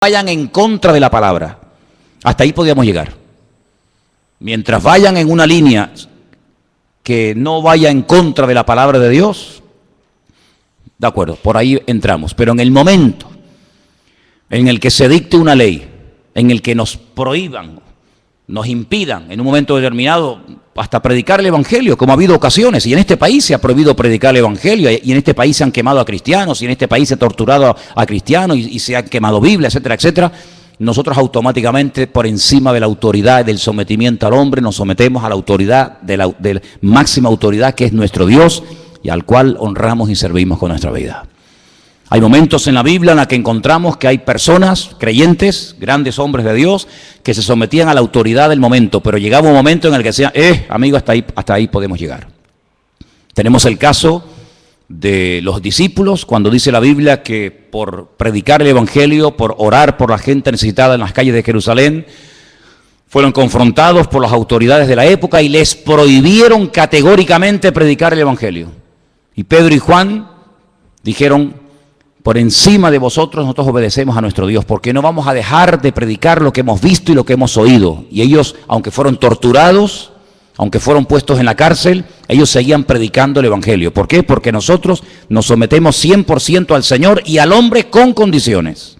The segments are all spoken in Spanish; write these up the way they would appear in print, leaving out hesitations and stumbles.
vayan en contra de la palabra. Hasta ahí podíamos llegar. Mientras vayan en una línea que no vaya en contra de la palabra de Dios, de acuerdo, por ahí entramos. Pero en el momento en el que se dicte una ley, en el que nos prohíban, nos impidan en un momento determinado hasta predicar el evangelio, como ha habido ocasiones, y en este país se ha prohibido predicar el evangelio, y en este país se han quemado a cristianos, y en este país se ha torturado a cristianos, y se han quemado Biblias, etcétera, etcétera. Nosotros automáticamente, por encima de la autoridad, del sometimiento al hombre, nos sometemos a la autoridad, de la máxima autoridad que es nuestro Dios, y al cual honramos y servimos con nuestra vida. Hay momentos en la Biblia en los que encontramos que hay personas, creyentes, grandes hombres de Dios, que se sometían a la autoridad del momento, pero llegaba un momento en el que decían, amigo, hasta ahí podemos llegar. Tenemos el caso de los discípulos, cuando dice la Biblia que por predicar el evangelio, por orar por la gente necesitada en las calles de Jerusalén, fueron confrontados por las autoridades de la época y les prohibieron categóricamente predicar el evangelio. Y Pedro y Juan dijeron, por encima de vosotros nosotros obedecemos a nuestro Dios, porque no vamos a dejar de predicar lo que hemos visto y lo que hemos oído. Y ellos, aunque fueron torturados, aunque fueron puestos en la cárcel, ellos seguían predicando el evangelio. ¿Por qué? Porque nosotros nos sometemos 100% al Señor y al hombre con condiciones.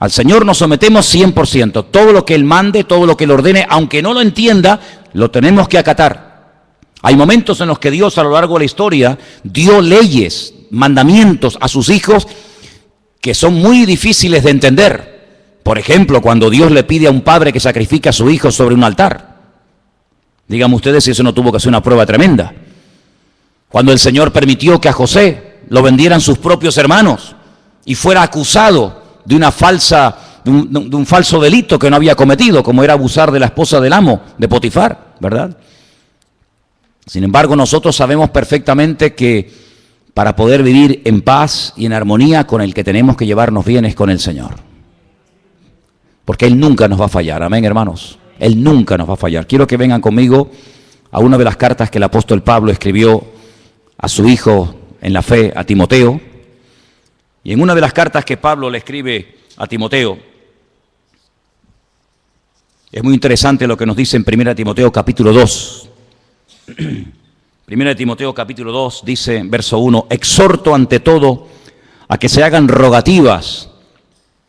Al Señor nos sometemos 100%. Todo lo que Él mande, todo lo que Él ordene, aunque no lo entienda, lo tenemos que acatar. Hay momentos en los que Dios a lo largo de la historia dio leyes, mandamientos a sus hijos que son muy difíciles de entender. Por ejemplo, cuando Dios le pide a un padre que sacrifique a su hijo sobre un altar. Díganme ustedes si eso no tuvo que ser una prueba tremenda. Cuando el Señor permitió que a José lo vendieran sus propios hermanos y fuera acusado de una de un falso delito que no había cometido, como era abusar de la esposa del amo, de Potifar, ¿verdad? Sin embargo, nosotros sabemos perfectamente que para poder vivir en paz y en armonía, con el que tenemos que llevarnos bien es con el Señor. Porque Él nunca nos va a fallar, amén, hermanos. Él nunca nos va a fallar. Quiero que vengan conmigo a una de las cartas que el apóstol Pablo escribió a su hijo en la fe, a Timoteo. Y en una de las cartas que Pablo le escribe a Timoteo, es muy interesante lo que nos dice en 1 Timoteo capítulo 2. 1 Timoteo capítulo 2 dice, verso 1, exhorto ante todo a que se hagan rogativas,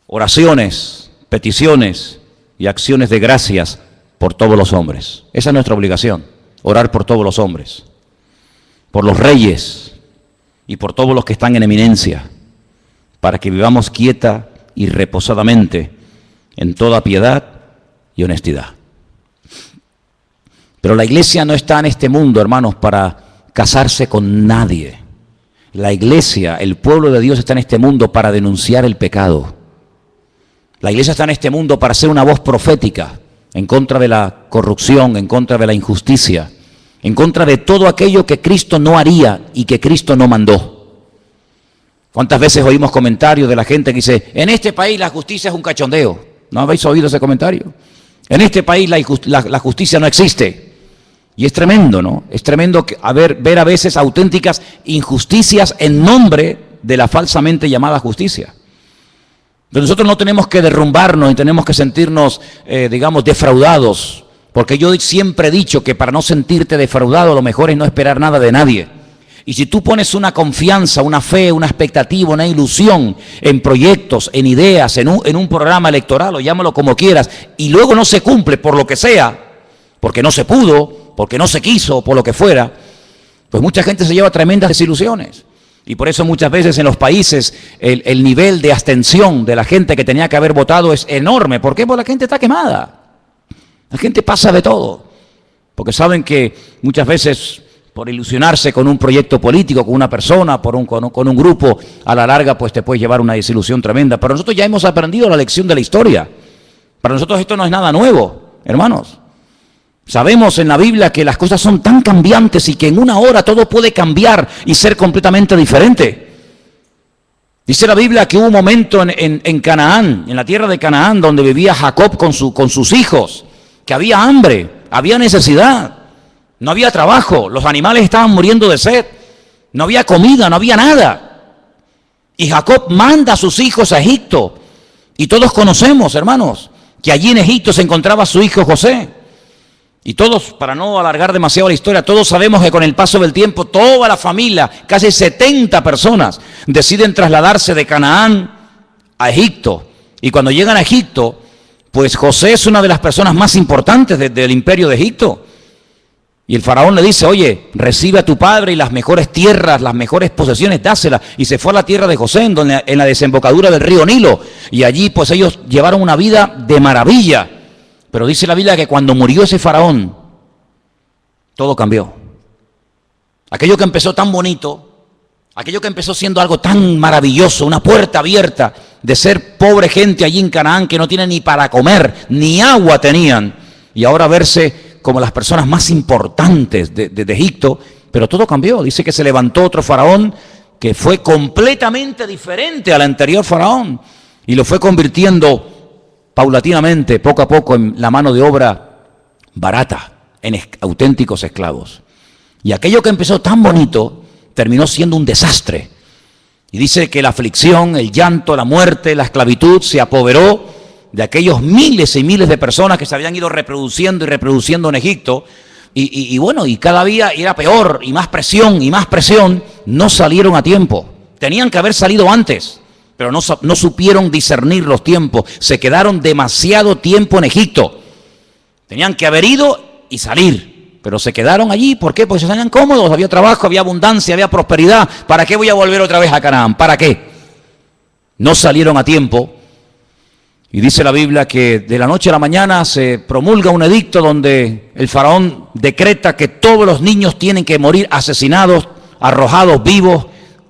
oraciones, peticiones y acciones de gracias por todos los hombres. Esa es nuestra obligación, orar por todos los hombres, por los reyes y por todos los que están en eminencia, para que vivamos quieta y reposadamente en toda piedad y honestidad. Pero la iglesia no está en este mundo, hermanos, para casarse con nadie. La iglesia, el pueblo de Dios está en este mundo para denunciar el pecado. La iglesia está en este mundo para ser una voz profética en contra de la corrupción, en contra de la injusticia, en contra de todo aquello que Cristo no haría y que Cristo no mandó. ¿Cuántas veces oímos comentarios de la gente que dice, en este país la justicia es un cachondeo? ¿No habéis oído ese comentario? En este país la justicia no existe. Y es tremendo, ¿no? Es tremendo ver a veces auténticas injusticias en nombre de la falsamente llamada justicia. Pero nosotros no tenemos que derrumbarnos y tenemos que sentirnos, digamos, defraudados. Porque yo siempre he dicho que para no sentirte defraudado, lo mejor es no esperar nada de nadie. Y si tú pones una confianza, una fe, una expectativa, una ilusión en proyectos, en ideas, en un programa electoral, o llámalo como quieras, y luego no se cumple por lo que sea, porque no se pudo, porque no se quiso, por lo que fuera, pues mucha gente se lleva tremendas desilusiones. Y por eso muchas veces en los países el nivel de abstención de la gente que tenía que haber votado es enorme. ¿Por qué? Porque la gente está quemada. La gente pasa de todo. Porque saben que muchas veces por ilusionarse con un proyecto político, con una persona, con un grupo, a la larga pues te puede llevar una desilusión tremenda. Pero nosotros ya hemos aprendido la lección de la historia. Para nosotros esto no es nada nuevo, hermanos. Sabemos en la Biblia que las cosas son tan cambiantes y que en una hora todo puede cambiar y ser completamente diferente. Dice la Biblia que hubo un momento en Canaán, en la tierra de Canaán, donde vivía Jacob con sus hijos, que había hambre, había necesidad, no había trabajo, los animales estaban muriendo de sed, no había comida, no había nada. Y Jacob manda a sus hijos a Egipto Y todos conocemos, hermanos, que allí en Egipto se encontraba su hijo José. Y todos, para no alargar demasiado la historia, todos sabemos que con el paso del tiempo toda la familia, casi 70 personas, deciden trasladarse de Canaán a Egipto. Y cuando llegan a Egipto, pues José es una de las personas más importantes del imperio de Egipto. Y el faraón le dice, oye, recibe a tu padre y las mejores tierras, las mejores posesiones, dáselas. Y se fue a la tierra de José, en la desembocadura del río Nilo. Y allí pues ellos llevaron una vida de maravilla. Pero dice la Biblia que cuando murió ese faraón, todo cambió. Aquello que empezó tan bonito, aquello que empezó siendo algo tan maravilloso, una puerta abierta de ser pobre gente allí en Canaán que no tiene ni para comer, ni agua tenían. Y ahora verse como las personas más importantes de Egipto, pero todo cambió. Dice que se levantó otro faraón que fue completamente diferente al anterior faraón y lo fue convirtiendo paulatinamente, poco a poco, en la mano de obra barata, en auténticos esclavos. Y aquello que empezó tan bonito terminó siendo un desastre. Y dice que la aflicción, el llanto, la muerte, la esclavitud se apoderó de aquellos miles y miles de personas que se habían ido reproduciendo y reproduciendo en Egipto, y bueno, y cada día era peor, y más presión, no salieron a tiempo. Tenían que haber salido antes, pero no supieron discernir los tiempos, se quedaron demasiado tiempo en Egipto. Tenían que haber ido y salir, pero se quedaron allí. ¿Por qué? Porque se salían cómodos, había trabajo, había abundancia, había prosperidad. ¿Para qué voy a volver otra vez a Canaán? ¿Para qué? No salieron a tiempo. Y dice la Biblia que de la noche a la mañana se promulga un edicto donde el faraón decreta que todos los niños tienen que morir asesinados, arrojados vivos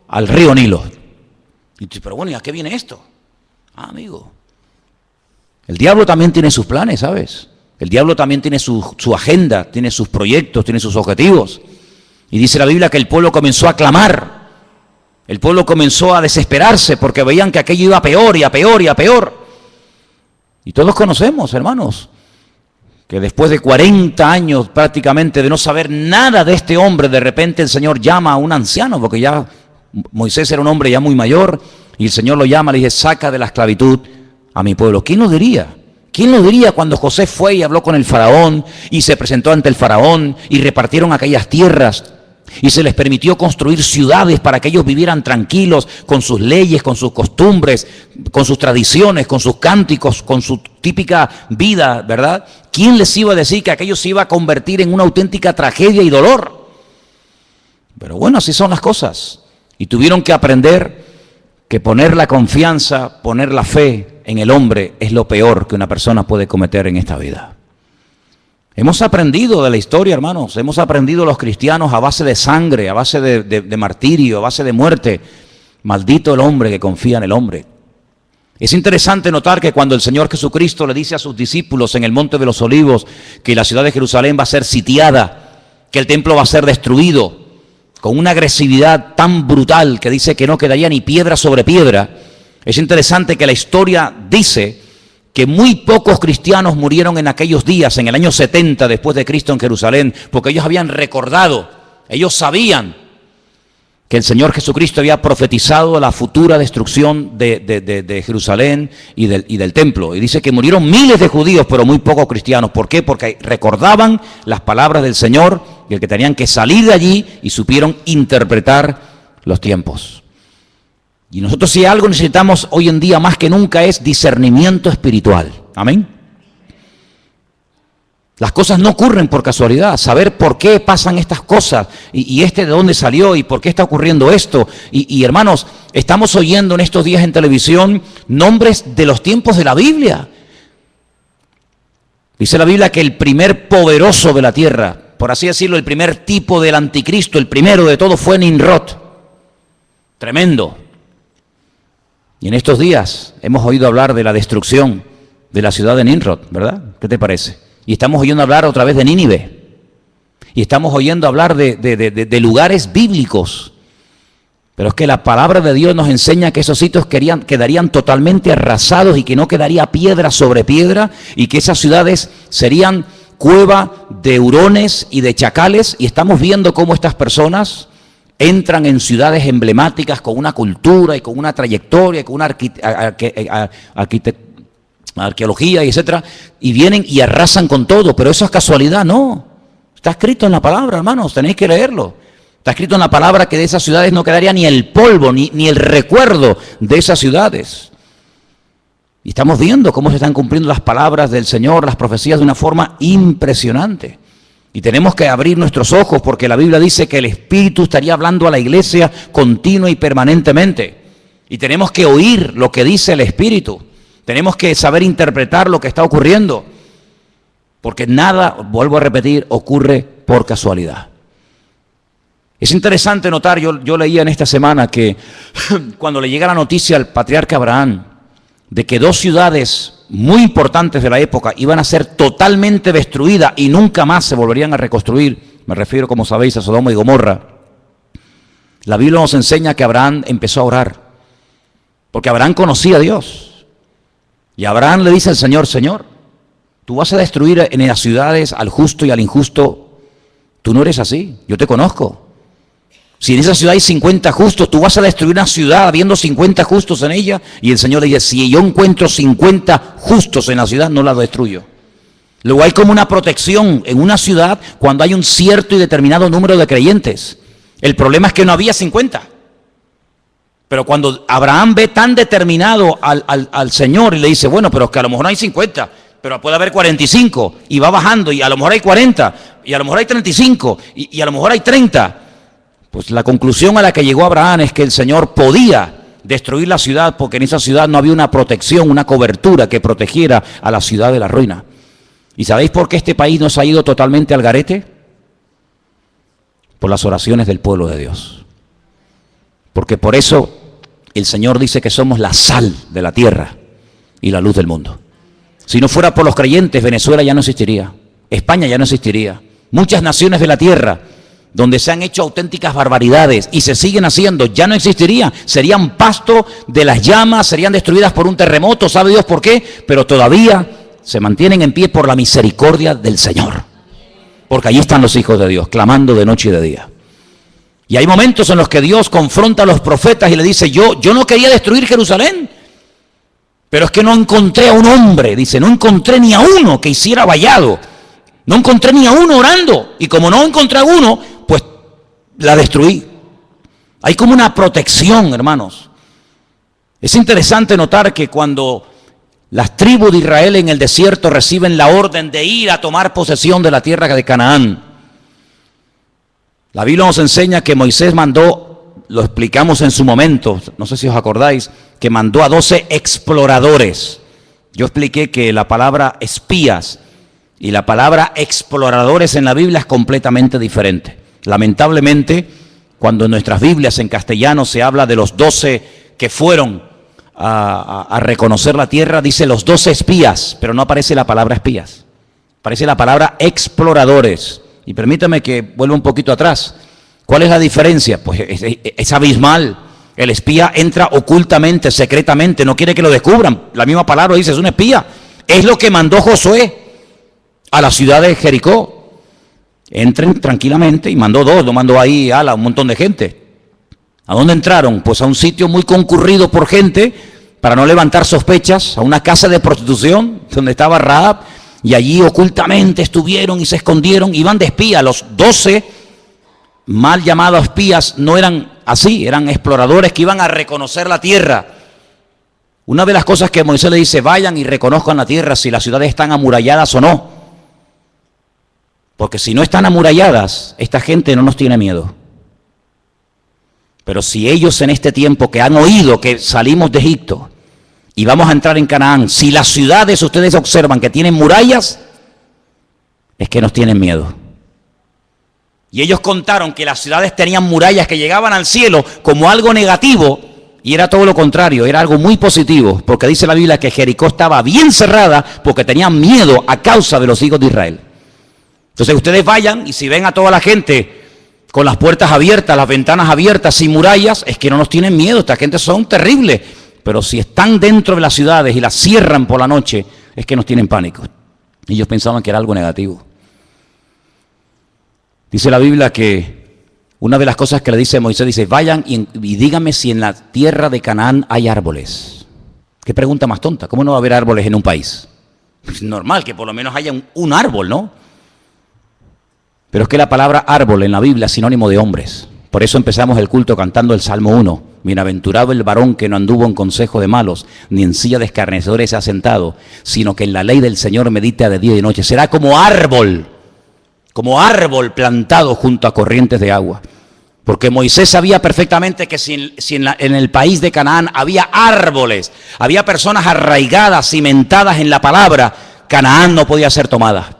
al río Nilo. Y dice, pero bueno, ¿y a qué viene esto? Amigo, el diablo también tiene sus planes, ¿sabes? El diablo también tiene su agenda, tiene sus proyectos, tiene sus objetivos. Y dice la Biblia que el pueblo comenzó a clamar, el pueblo comenzó a desesperarse porque veían que aquello iba a peor y a peor y a peor. Y todos conocemos, hermanos, que después de 40 años prácticamente de no saber nada de este hombre, de repente el Señor llama a un anciano, porque ya Moisés era un hombre ya muy mayor, y el Señor lo llama, le dice, saca de la esclavitud a mi pueblo. ¿Quién lo diría? ¿Quién lo diría cuando José fue y habló con el faraón, y se presentó ante el faraón, y repartieron aquellas tierras, y se les permitió construir ciudades para que ellos vivieran tranquilos con sus leyes, con sus costumbres, con sus tradiciones, con sus cánticos, con su típica vida, ¿verdad? ¿Quién les iba a decir que aquello se iba a convertir en una auténtica tragedia y dolor? Pero bueno, así son las cosas. Y tuvieron que aprender que poner la confianza, poner la fe en el hombre es lo peor que una persona puede cometer en esta vida. Hemos aprendido de la historia, hermanos, hemos aprendido los cristianos a base de sangre, a base de martirio, a base de muerte. Maldito el hombre que confía en el hombre. Es interesante notar que cuando el Señor Jesucristo le dice a sus discípulos en el Monte de los Olivos que la ciudad de Jerusalén va a ser sitiada, que el templo va a ser destruido, con una agresividad tan brutal que dice que no quedaría ni piedra sobre piedra, es interesante que la historia dice que muy pocos cristianos murieron en aquellos días, en el año 70 después de Cristo en Jerusalén, porque ellos habían recordado, ellos sabían que el Señor Jesucristo había profetizado la futura destrucción de Jerusalén y del templo. Y dice que murieron miles de judíos, pero muy pocos cristianos. ¿Por qué? Porque recordaban las palabras del Señor y el que tenían que salir de allí y supieron interpretar los tiempos. Y nosotros si algo necesitamos hoy en día más que nunca es discernimiento espiritual. Amén. Las cosas no ocurren por casualidad. Saber por qué pasan estas cosas y de dónde salió y por qué está ocurriendo esto. Y hermanos, estamos oyendo en estos días en televisión nombres de los tiempos de la Biblia. Dice la Biblia que el primer poderoso de la tierra, por así decirlo, el primer tipo del anticristo, el primero de todo fue Nimrod. Tremendo. Y en estos días hemos oído hablar de la destrucción de la ciudad de Nimrod, ¿verdad? ¿Qué te parece? Y estamos oyendo hablar otra vez de Nínive. Y estamos oyendo hablar de lugares bíblicos. Pero es que la palabra de Dios nos enseña que esos sitios quedarían totalmente arrasados y que no quedaría piedra sobre piedra y que esas ciudades serían cueva de hurones y de chacales. Y estamos viendo cómo estas personas entran en ciudades emblemáticas con una cultura y con una trayectoria, con una arqueología y etcétera, y vienen y arrasan con todo, pero eso es casualidad, no. Está escrito en la palabra, hermanos, tenéis que leerlo. Está escrito en la palabra que de esas ciudades no quedaría ni el polvo, ni el recuerdo de esas ciudades. Y estamos viendo cómo se están cumpliendo las palabras del Señor, las profecías de una forma impresionante. Y tenemos que abrir nuestros ojos porque la Biblia dice que el Espíritu estaría hablando a la iglesia continua y permanentemente. Y tenemos que oír lo que dice el Espíritu. Tenemos que saber interpretar lo que está ocurriendo. Porque nada, vuelvo a repetir, ocurre por casualidad. Es interesante notar, yo leía en esta semana que cuando le llega la noticia al patriarca Abraham de que dos ciudades muy importantes de la época iban a ser totalmente destruidas y nunca más se volverían a reconstruir, me refiero, como sabéis, a Sodoma y Gomorra, la Biblia nos enseña que Abraham empezó a orar, porque Abraham conocía a Dios, y Abraham le dice al Señor, Señor, tú vas a destruir en las ciudades al justo y al injusto, tú no eres así, yo te conozco. Si en esa ciudad hay 50 justos, tú vas a destruir una ciudad habiendo 50 justos en ella. Y el Señor le dice, si yo encuentro 50 justos en la ciudad, no la destruyo. Luego hay como una protección en una ciudad cuando hay un cierto y determinado número de creyentes. El problema es que no había 50. Pero cuando Abraham ve tan determinado al Señor y le dice, bueno, pero es que a lo mejor no hay 50, pero puede haber 45, y va bajando, y a lo mejor hay 40, y a lo mejor hay 35, y a lo mejor hay 30. Pues la conclusión a la que llegó Abraham es que el Señor podía destruir la ciudad porque en esa ciudad no había una protección, una cobertura que protegiera a la ciudad de la ruina. ¿Y sabéis por qué este país no se ha ido totalmente al garete? Por las oraciones del pueblo de Dios. Porque por eso el Señor dice que somos la sal de la tierra y la luz del mundo. Si no fuera por los creyentes, Venezuela ya no existiría, España ya no existiría, muchas naciones de la tierra donde se han hecho auténticas barbaridades y se siguen haciendo, ya no existirían, serían pasto de las llamas, serían destruidas por un terremoto, sabe Dios por qué, pero todavía se mantienen en pie por la misericordia del Señor, porque allí están los hijos de Dios, clamando de noche y de día. Y hay momentos en los que Dios confronta a los profetas y le dice, yo no quería destruir Jerusalén, pero es que no encontré a un hombre, dice, no encontré ni a uno que hiciera vallado, no encontré ni a uno orando, y como no encontré a uno, pues la destruí. Hay como una protección, hermanos. Es interesante notar que cuando las tribus de Israel en el desierto reciben la orden de ir a tomar posesión de la tierra de Canaán, la Biblia nos enseña que Moisés mandó, lo explicamos en su momento, no sé si os acordáis, que mandó a 12 exploradores. Yo expliqué que la palabra espías y la palabra exploradores en la Biblia es completamente diferente. Lamentablemente, cuando en nuestras Biblias en castellano se habla de los 12 que fueron a reconocer la tierra, dice los 12 espías, pero no aparece la palabra espías. Aparece la palabra exploradores. Y permítame que vuelva un poquito atrás. ¿Cuál es la diferencia? Pues es abismal. El espía entra ocultamente, secretamente, no quiere que lo descubran. La misma palabra dice, es un espía. Es lo que mandó Josué a la ciudad de Jericó. Entren tranquilamente, y mandó 2, lo mandó ahí a un montón de gente. ¿A dónde entraron? Pues a un sitio muy concurrido por gente, para no levantar sospechas, a una casa de prostitución, donde estaba Rahab, y allí ocultamente estuvieron y se escondieron, iban de espía. Los 12 mal llamados espías no eran así, eran exploradores que iban a reconocer la tierra. Una de las cosas que Moisés le dice, vayan y reconozcan la tierra si las ciudades están amuralladas o no. Porque si no están amuralladas, esta gente no nos tiene miedo. Pero si ellos en este tiempo que han oído que salimos de Egipto y vamos a entrar en Canaán, si las ciudades ustedes observan que tienen murallas, es que nos tienen miedo. Y ellos contaron que las ciudades tenían murallas que llegaban al cielo como algo negativo, y era todo lo contrario, era algo muy positivo, porque dice la Biblia que Jericó estaba bien cerrada porque tenían miedo a causa de los hijos de Israel. Entonces ustedes vayan y si ven a toda la gente con las puertas abiertas, las ventanas abiertas, sin murallas, es que no nos tienen miedo, esta gente son terribles. Pero si están dentro de las ciudades y las cierran por la noche, es que nos tienen pánico. Ellos pensaban que era algo negativo. Dice la Biblia que Una de las cosas que le dice Moisés, dice, vayan y díganme si en la tierra de Canaán hay árboles. Qué pregunta más tonta, ¿cómo no va a haber árboles en un país? Es normal que por lo menos haya un árbol, ¿no? Pero es que la palabra árbol en la Biblia es sinónimo de hombres. Por eso empezamos el culto cantando el Salmo 1. Bienaventurado el varón que no anduvo en consejo de malos, ni en silla de escarnecedores se ha sentado, sino que en la ley del Señor medita de día y de noche. Será como árbol plantado junto a corrientes de agua. Porque Moisés sabía perfectamente que si en el país de Canaán había árboles, había personas arraigadas, cimentadas en la palabra, Canaán no podía ser tomada,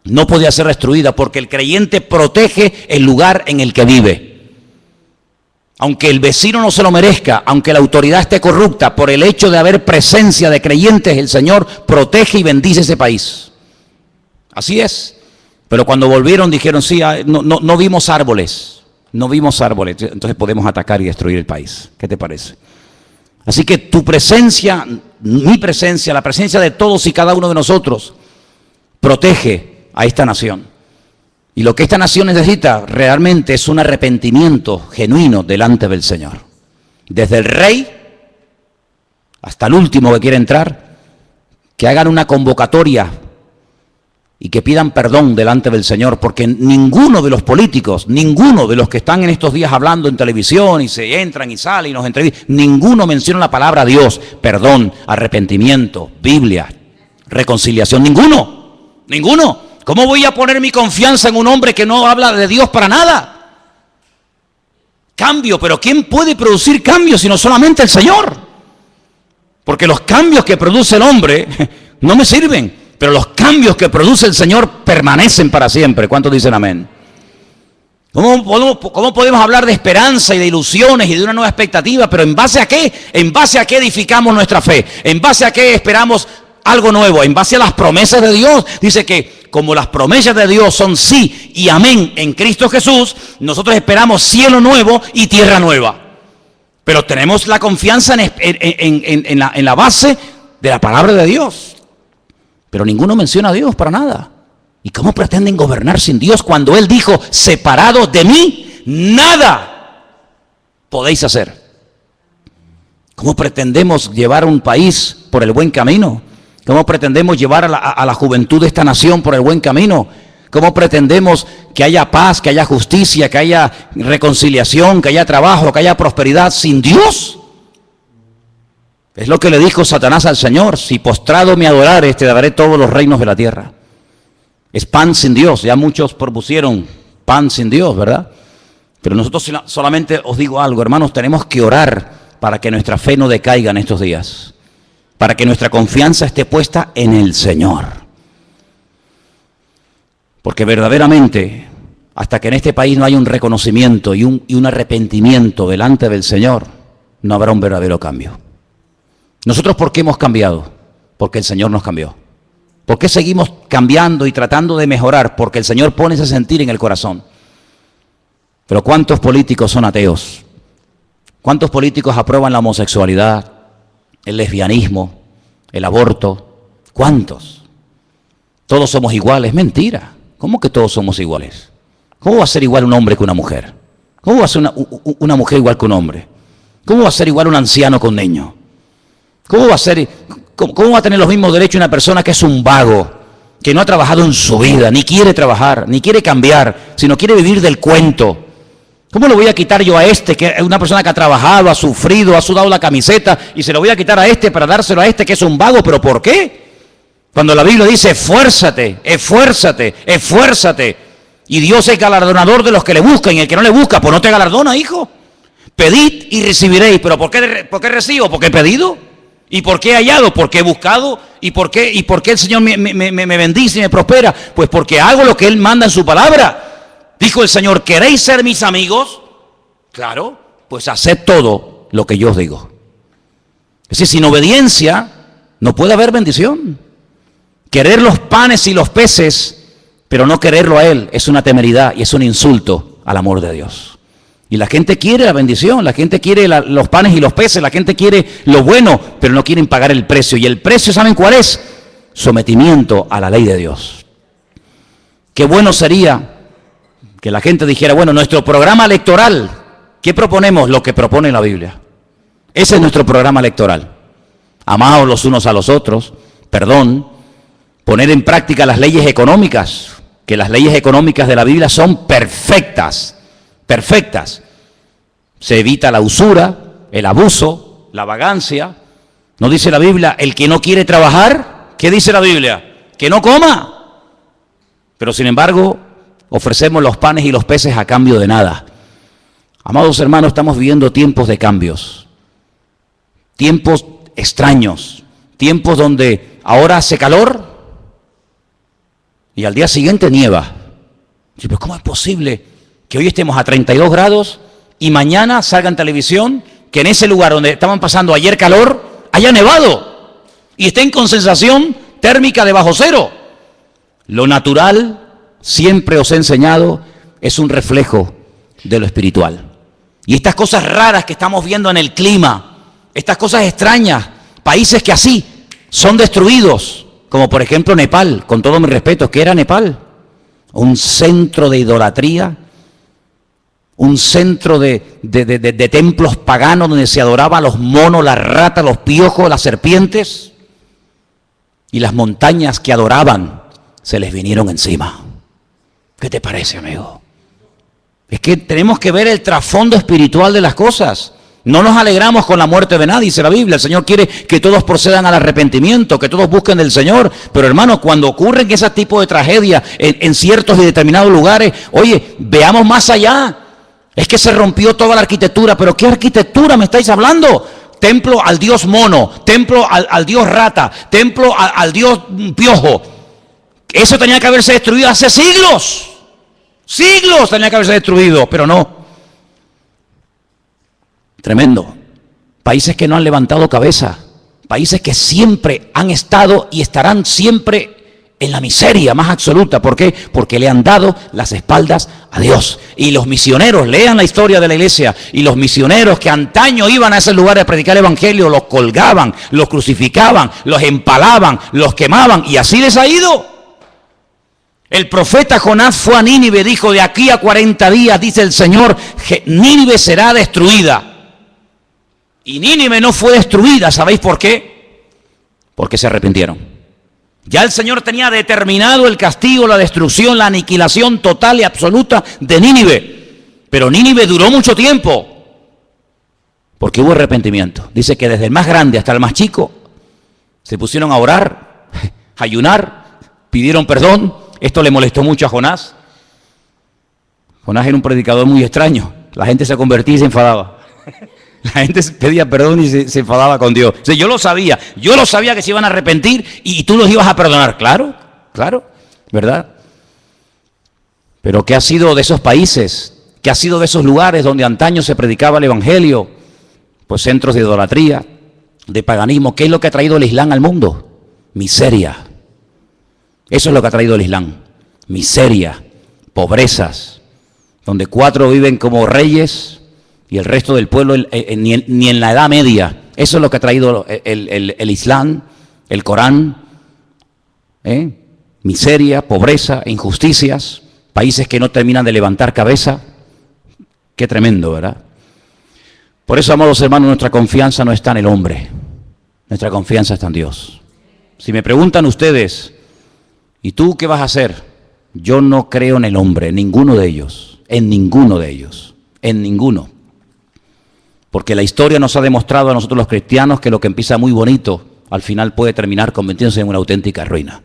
no podía ser destruida, porque el creyente protege el lugar en el que vive. Aunque el vecino no se lo merezca, aunque la autoridad esté corrupta, por el hecho de haber presencia de creyentes, el Señor protege y bendice ese país. Así es. Pero cuando volvieron dijeron, sí, no vimos árboles. No vimos árboles, entonces podemos atacar y destruir el país. ¿Qué te parece? Así que tu presencia, mi presencia, la presencia de todos y cada uno de nosotros, protege a esta nación. Y lo que esta nación necesita realmente es un arrepentimiento genuino delante del Señor. Desde el rey hasta el último que quiere entrar, que hagan una convocatoria y que pidan perdón delante del Señor, porque ninguno de los políticos, ninguno de los que están en estos días hablando en televisión y se entran y salen y nos entrevistan, ninguno menciona la palabra Dios, perdón, arrepentimiento, Biblia, reconciliación, ninguno. ¿Cómo voy a poner mi confianza en un hombre que no habla de Dios para nada? Cambio, pero ¿quién puede producir cambios sino solamente el Señor? Porque los cambios que produce el hombre no me sirven. Pero los cambios que produce el Señor permanecen para siempre. ¿Cuántos dicen amén? ¿Cómo podemos hablar de esperanza y de ilusiones y de una nueva expectativa? Pero ¿en base a qué? ¿En base a qué edificamos nuestra fe? ¿En base a qué esperamos algo nuevo? En base a las promesas de Dios. Dice que como las promesas de Dios son sí y amén en Cristo Jesús, nosotros esperamos cielo nuevo y tierra nueva. Pero tenemos la confianza en la base de la palabra de Dios. Pero ninguno menciona a Dios para nada. ¿Y cómo pretenden gobernar sin Dios cuando Él dijo, separados de mí, nada podéis hacer? ¿Cómo pretendemos llevar un país por el buen camino? ¿Cómo pretendemos llevar a la juventud de esta nación por el buen camino? ¿Cómo pretendemos que haya paz, que haya justicia, que haya reconciliación, que haya trabajo, que haya prosperidad sin Dios? Es lo que le dijo Satanás al Señor: si postrado me adorares, te daré todos los reinos de la tierra. Es pan sin Dios. Ya muchos propusieron pan sin Dios, ¿verdad? Pero nosotros solamente os digo algo, hermanos, tenemos que orar para que nuestra fe no decaiga en estos días, para que nuestra confianza esté puesta en el Señor. Porque verdaderamente, hasta que en este país no haya un reconocimiento y un arrepentimiento delante del Señor, no habrá un verdadero cambio. ¿Nosotros por qué hemos cambiado? Porque el Señor nos cambió. ¿Por qué seguimos cambiando y tratando de mejorar? Porque el Señor pone ese sentir en el corazón. Pero ¿cuántos políticos son ateos? ¿Cuántos políticos aprueban la homosexualidad, el lesbianismo, el aborto? ¿Cuántos? Todos somos iguales. Mentira. ¿Cómo que todos somos iguales? ¿Cómo va a ser igual un hombre que una mujer? ¿Cómo va a ser una mujer igual que un hombre? ¿Cómo va a ser igual un anciano que un niño? ¿Cómo va a tener los mismos derechos una persona que es un vago, que no ha trabajado en su vida, ni quiere trabajar, ni quiere cambiar, sino quiere vivir del cuento? ¿Cómo lo voy a quitar yo a este, que es una persona que ha trabajado, ha sufrido, ha sudado la camiseta, y se lo voy a quitar a este para dárselo a este que es un vago? ¿Pero por qué? Cuando la Biblia dice, esfuérzate, esfuérzate, esfuérzate, y Dios es galardonador de los que le buscan, y el que no le busca, pues no te galardona, hijo. Pedid y recibiréis. ¿Pero por qué recibo? Porque he pedido. ¿Y por qué he hallado? Porque he buscado. ¿Y por qué el Señor me bendice y me prospera? Pues porque hago lo que Él manda en su palabra. Dijo el Señor, ¿queréis ser mis amigos? Claro, pues haced todo lo que yo os digo. Es decir, sin obediencia no puede haber bendición. Querer los panes y los peces, pero no quererlo a Él, es una temeridad y es un insulto al amor de Dios. Y la gente quiere la bendición, la gente quiere los panes y los peces, la gente quiere lo bueno, pero no quieren pagar el precio. Y el precio, ¿saben cuál es? Sometimiento a la ley de Dios. Qué bueno sería Que la gente dijera, bueno, nuestro programa electoral, ¿qué proponemos? Lo que propone la Biblia. Ese es nuestro programa electoral. Amaos los unos a los otros, perdón, poner en práctica las leyes económicas, que las leyes económicas de la Biblia son perfectas, perfectas. Se evita la usura, el abuso, la vagancia. ¿No dice la Biblia, el que no quiere trabajar? ¿Qué dice la Biblia? Que no coma. Pero sin embargo, ofrecemos los panes y los peces a cambio de nada. Amados hermanos, estamos viviendo tiempos de cambios, tiempos extraños, tiempos donde ahora hace calor y al día siguiente nieva. Pero ¿cómo es posible que hoy estemos a 32 grados y mañana salga en televisión que en ese lugar donde estaban pasando ayer calor haya nevado y estén con sensación térmica de bajo cero? Lo natural, siempre os he enseñado, es un reflejo de lo espiritual. Y estas cosas raras que estamos viendo en el clima, estas cosas extrañas, países que así son destruidos, como por ejemplo Nepal, con todo mi respeto, ¿qué era Nepal? Un centro de idolatría, un centro de templos paganos donde se adoraban los monos, las ratas, los piojos, las serpientes, y las montañas que adoraban se les vinieron encima. ¿Qué te parece, amigo? Es que tenemos que ver el trasfondo espiritual de las cosas. No nos alegramos con la muerte de nadie, dice la Biblia. El Señor quiere que todos procedan al arrepentimiento, que todos busquen del Señor. Pero hermano, cuando ocurren ese tipo de tragedias en ciertos y determinados lugares, oye, veamos más allá. Es que se rompió toda la arquitectura. ¿Pero qué arquitectura me estáis hablando? Templo al dios mono, templo al dios rata, templo al dios piojo. Eso tenía que haberse destruido hace siglos. Siglos tenía que haberse destruido, pero no. Tremendo. Países que no han levantado cabeza. Países que siempre han estado y estarán siempre en la miseria más absoluta. ¿Por qué? Porque le han dado las espaldas a Dios. Y los misioneros, lean la historia de la iglesia, y los misioneros que antaño iban a ese lugar a predicar el evangelio, los colgaban, los crucificaban, los empalaban, los quemaban, y así les ha ido. El profeta Jonás fue a Nínive, dijo, de aquí a 40 días, dice el Señor, Nínive será destruida. Y Nínive no fue destruida, ¿sabéis por qué? Porque se arrepintieron. Ya el Señor tenía determinado el castigo, la destrucción, la aniquilación total y absoluta de Nínive. Pero Nínive duró mucho tiempo, porque hubo arrepentimiento. Dice que desde el más grande hasta el más chico se pusieron a orar, a ayunar, pidieron perdón. Esto le molestó mucho a Jonás. Jonás era un predicador muy extraño. La gente se convertía y se enfadaba. La gente pedía perdón y se enfadaba con Dios. O sea, yo lo sabía que se iban a arrepentir y tú los ibas a perdonar. Claro, claro, ¿verdad? Pero ¿qué ha sido de esos países? ¿Qué ha sido de esos lugares donde antaño se predicaba el evangelio? Pues centros de idolatría, de paganismo. ¿Qué es lo que ha traído el Islam al mundo? Miseria. Eso es lo que ha traído el Islam. Miseria, pobrezas, donde 4 viven como reyes y el resto del pueblo ni en la Edad Media. Eso es lo que ha traído el Islam, el Corán. Miseria, pobreza, injusticias, países que no terminan de levantar cabeza. Qué tremendo, ¿verdad? Por eso, amados hermanos, nuestra confianza no está en el hombre. Nuestra confianza está en Dios. Si me preguntan ustedes, ¿y tú qué vas a hacer? Yo no creo en el hombre, en ninguno de ellos, en ninguno de ellos, en ninguno. Porque la historia nos ha demostrado a nosotros los cristianos que lo que empieza muy bonito, al final puede terminar convirtiéndose en una auténtica ruina.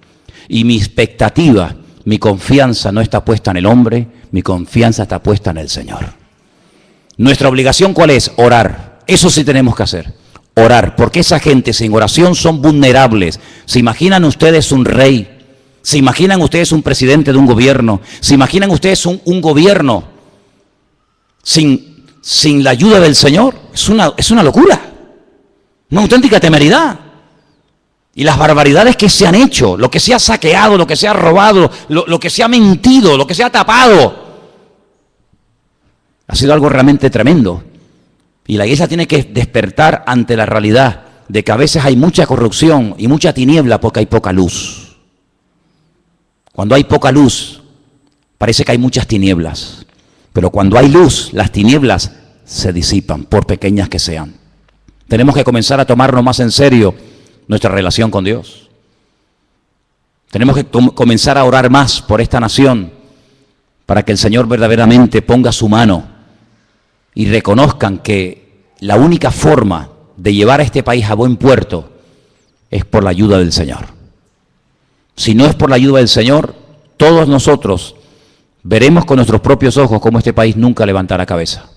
Y mi expectativa, mi confianza no está puesta en el hombre, mi confianza está puesta en el Señor. Nuestra obligación, ¿cuál es? Orar. Eso sí tenemos que hacer. Orar, porque esa gente sin oración son vulnerables. ¿Se imaginan ustedes un rey? ¿Se imaginan ustedes un presidente de un gobierno? ¿Se imaginan ustedes un gobierno sin la ayuda del Señor? Es una locura, una auténtica temeridad. Y las barbaridades que se han hecho, lo que se ha saqueado, lo que se ha robado, lo que se ha mentido, lo que se ha tapado, ha sido algo realmente tremendo. Y la iglesia tiene que despertar ante la realidad de que a veces hay mucha corrupción y mucha tiniebla porque hay poca luz. Cuando hay poca luz, Parece que hay muchas tinieblas, pero cuando hay luz, las tinieblas se disipan, por pequeñas que sean. Tenemos que comenzar a tomarnos más en serio nuestra relación con Dios. Tenemos que comenzar a orar más por esta nación, para que el Señor verdaderamente ponga su mano y reconozcan que la única forma de llevar a este país a buen puerto es por la ayuda del Señor. Si no es por la ayuda del Señor, todos nosotros veremos con nuestros propios ojos cómo este país nunca levantará cabeza.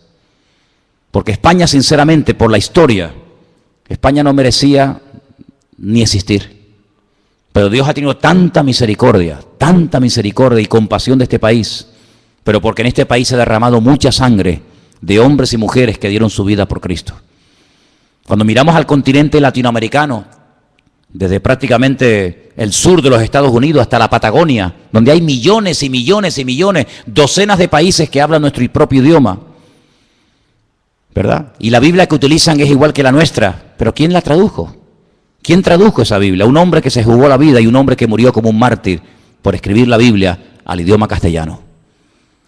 Porque España, sinceramente, por la historia, España no merecía ni existir. Pero Dios ha tenido tanta misericordia y compasión de este país, pero porque en este país se ha derramado mucha sangre de hombres y mujeres que dieron su vida por Cristo. Cuando miramos al continente latinoamericano, desde prácticamente el sur de los Estados Unidos hasta la Patagonia, donde hay millones y millones y millones, docenas de países que hablan nuestro propio idioma, ¿verdad? Y la Biblia que utilizan es igual que la nuestra, pero ¿quién la tradujo? ¿Quién tradujo esa Biblia? Un hombre que se jugó la vida y un hombre que murió como un mártir por escribir la Biblia al idioma castellano.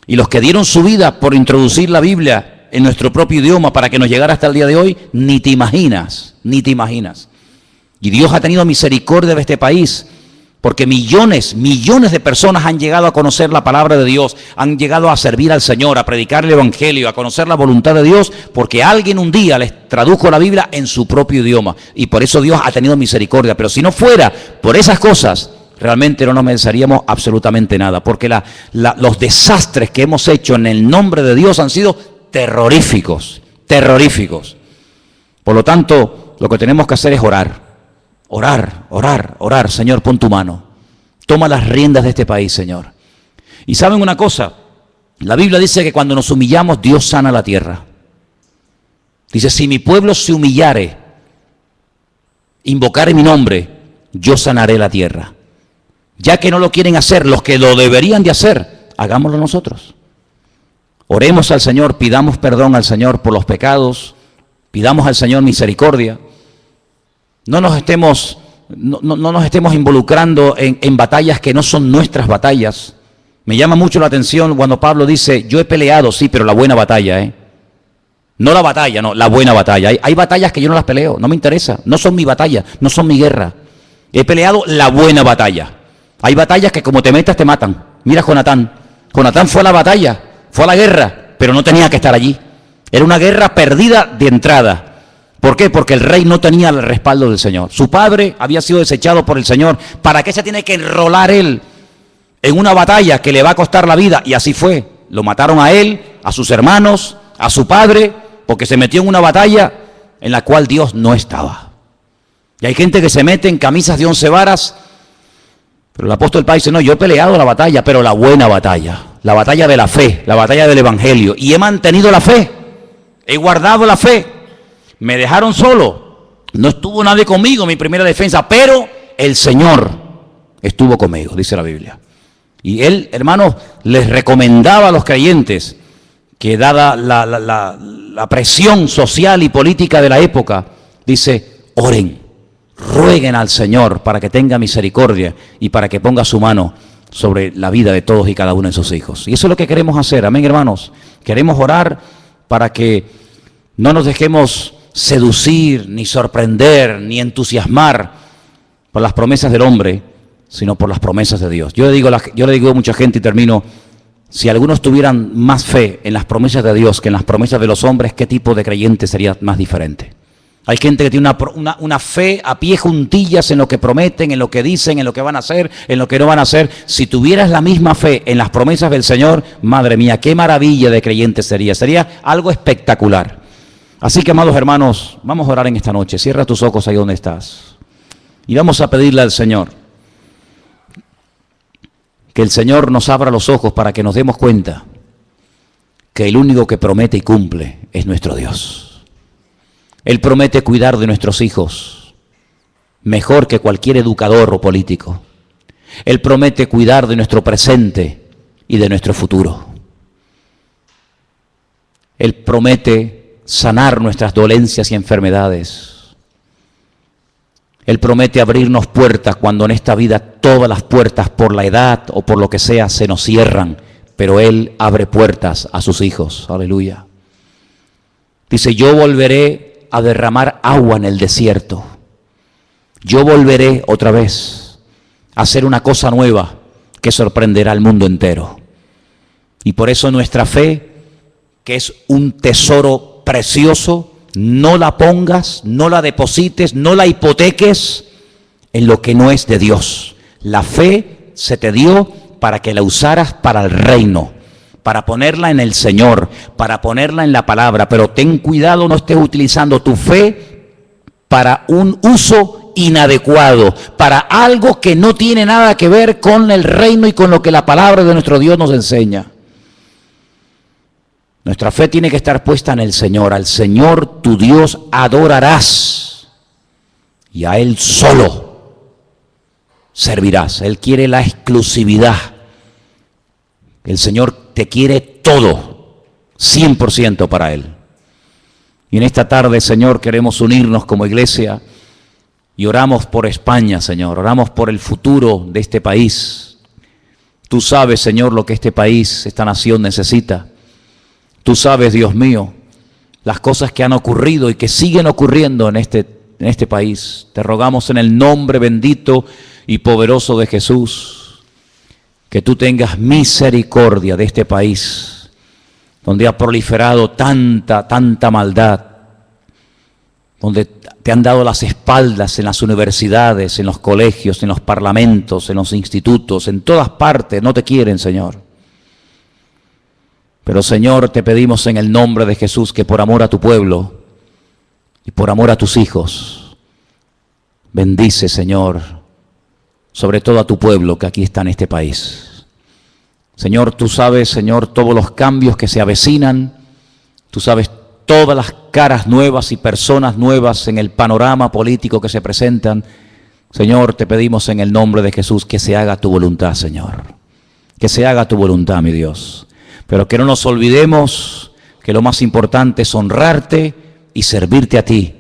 Y los que dieron su vida por introducir la Biblia en nuestro propio idioma para que nos llegara hasta el día de hoy, ni te imaginas, ni te imaginas. Y Dios ha tenido misericordia de este país, porque millones de personas han llegado a conocer la palabra de Dios, han llegado a servir al Señor, a predicar el Evangelio, a conocer la voluntad de Dios, porque alguien un día les tradujo la Biblia en su propio idioma. Y por eso Dios ha tenido misericordia. Pero si no fuera por esas cosas, realmente no nos mereceríamos absolutamente nada, porque los desastres que hemos hecho en el nombre de Dios han sido terroríficos, terroríficos. Por lo tanto, lo que tenemos que hacer es orar. Orar. Señor, pon tu mano. Toma las riendas de este país, Señor. Y ¿saben una cosa? La Biblia dice que cuando nos humillamos, Dios sana la tierra. Dice, si mi pueblo se humillare, invocare mi nombre, yo sanaré la tierra. Ya que no lo quieren hacer los que lo deberían de hacer, hagámoslo nosotros. Oremos al Señor, pidamos perdón al Señor por los pecados, pidamos al Señor misericordia. No nos estemos involucrando en batallas que no son nuestras batallas. Me llama mucho la atención cuando Pablo dice, yo he peleado, sí, pero la buena batalla, No la batalla, no, la buena batalla. Hay batallas que yo no las peleo, no me interesa, no son mi batalla, no son mi guerra. He peleado la buena batalla. Hay batallas que como te metas te matan. Mira Jonatán. Jonatán fue a la batalla, fue a la guerra, pero no tenía que estar allí. Era una guerra perdida de entrada. ¿Por qué? Porque el rey no tenía el respaldo del Señor. Su padre había sido desechado por el Señor. ¿Para qué se tiene que enrolar él en una batalla que le va a costar la vida? Y así fue. Lo mataron a él, a sus hermanos, a su padre, porque se metió en una batalla en la cual Dios no estaba. Y hay gente que se mete en camisas de 11 varas, pero el apóstol Pablo dice, no, yo he peleado la batalla, pero la buena batalla, la batalla de la fe, la batalla del Evangelio, y he mantenido la fe, he guardado la fe. Me dejaron solo, no estuvo nadie conmigo en mi primera defensa, pero el Señor estuvo conmigo, dice la Biblia. Y él, hermanos, les recomendaba a los creyentes que dada la presión social y política de la época, dice, oren, rueguen al Señor para que tenga misericordia y para que ponga su mano sobre la vida de todos y cada uno de sus hijos. Y eso es lo que queremos hacer, amén, hermanos. Queremos orar para que no nos dejemos seducir, ni sorprender, ni entusiasmar por las promesas del hombre, sino por las promesas de Dios. Yo le digo a mucha gente y termino, si algunos tuvieran más fe en las promesas de Dios que en las promesas de los hombres, ¿qué tipo de creyente sería más diferente? Hay gente que tiene una fe a pie juntillas en lo que prometen, en lo que dicen, en lo que van a hacer, en lo que no van a hacer. Si tuvieras la misma fe en las promesas del Señor, madre mía, qué maravilla de creyente sería. Sería algo espectacular. Así que, amados hermanos, vamos a orar en esta noche. Cierra tus ojos ahí donde estás. Y vamos a pedirle al Señor que el Señor nos abra los ojos para que nos demos cuenta que el único que promete y cumple es nuestro Dios. Él promete cuidar de nuestros hijos mejor que cualquier educador o político. Él promete cuidar de nuestro presente y de nuestro futuro. Él promete sanar nuestras dolencias y enfermedades. Él promete abrirnos puertas cuando en esta vida todas las puertas por la edad o por lo que sea se nos cierran, pero Él abre puertas a sus hijos. Aleluya. Dice, yo volveré a derramar agua en el desierto. Yo volveré otra vez a hacer una cosa nueva que sorprenderá al mundo entero. Y por eso nuestra fe, que es un tesoro precioso, no la pongas, no la deposites, no la hipoteques en lo que no es de Dios. La fe se te dio para que la usaras para el reino, para ponerla en el Señor, para ponerla en la palabra, pero ten cuidado, no estés utilizando tu fe para un uso inadecuado, para algo que no tiene nada que ver con el reino y con lo que la palabra de nuestro Dios nos enseña. Nuestra fe tiene que estar puesta en el Señor. Al Señor tu Dios adorarás y a Él solo servirás. Él quiere la exclusividad. El Señor te quiere todo, 100% para Él. Y en esta tarde, Señor, queremos unirnos como iglesia y oramos por España, Señor. Oramos por el futuro de este país. Tú sabes, Señor, lo que este país, esta nación necesita. Tú sabes, Dios mío, las cosas que han ocurrido y que siguen ocurriendo en este país. Te rogamos en el nombre bendito y poderoso de Jesús, que tú tengas misericordia de este país, donde ha proliferado tanta maldad, donde te han dado las espaldas en las universidades, en los colegios, en los parlamentos, en los institutos, en todas partes, no te quieren, Señor. Pero, Señor, te pedimos en el nombre de Jesús que por amor a tu pueblo y por amor a tus hijos, bendice, Señor, sobre todo a tu pueblo que aquí está en este país. Señor, tú sabes, Señor, todos los cambios que se avecinan, tú sabes todas las caras nuevas y personas nuevas en el panorama político que se presentan. Señor, te pedimos en el nombre de Jesús que se haga tu voluntad, Señor. Que se haga tu voluntad, mi Dios. Pero que no nos olvidemos que lo más importante es honrarte y servirte a ti